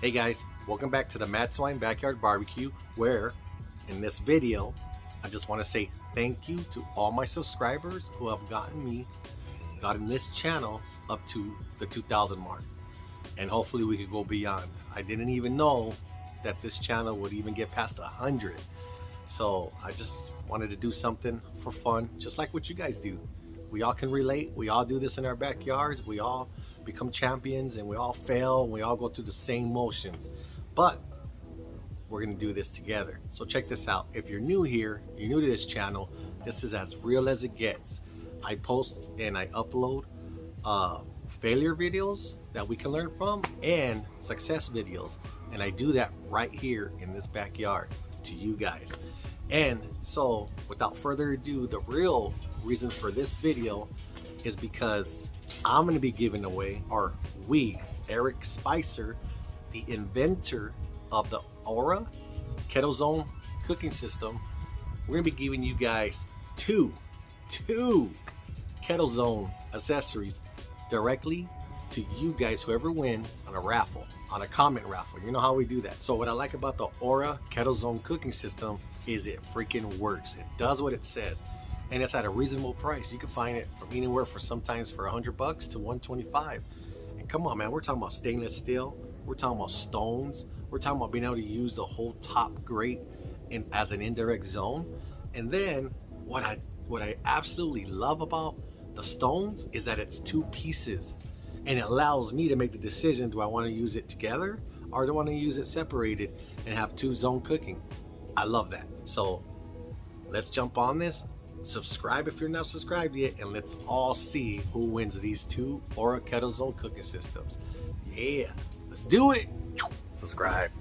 Hey guys, welcome back to the Mad Swine Backyard Barbecue, where in this video I just want to say thank you to all my subscribers who have gotten this channel up to the 2,000 mark, and hopefully we could go beyond. I didn't even know that this channel would even get past 100, so I just wanted to do something for fun, just like what you guys do. We all can relate. We all do this in our backyards. We all become champions, and we all fail, and we all go through the same motions, but we're gonna do this together. So check this out. If you're new here, you're new to this channel, this is as real as it gets. I post and I upload failure videos that we can learn from and success videos, and I do that right here in this backyard to you guys. And so without further ado, the real reason for this video is because I'm going to be giving away, or we, Eric Spicer, the inventor of the Aura Kettle Zone Cooking System, we're going to be giving you guys two Kettle Zone accessories directly to you guys, whoever wins, on a raffle, on a comment raffle. You know how we do that. So what I like about the Aura Kettle Zone Cooking System is it freaking works. It does what it says, and it's at a reasonable price. You can find it from anywhere for sometimes for $100 to $125. And come on, man, we're talking about stainless steel, we're talking about stones, we're talking about being able to use the whole top grate as an indirect zone. And then what I absolutely love about the stones is that it's two pieces, and it allows me to make the decision, do I want to use it together or do I want to use it separated and have two zone cooking. I love that. So let's jump on this. Subscribe if you're not subscribed yet, and let's all see who wins these two Aura Kettle Zone Cooking Systems. Yeah, let's do it. Subscribe.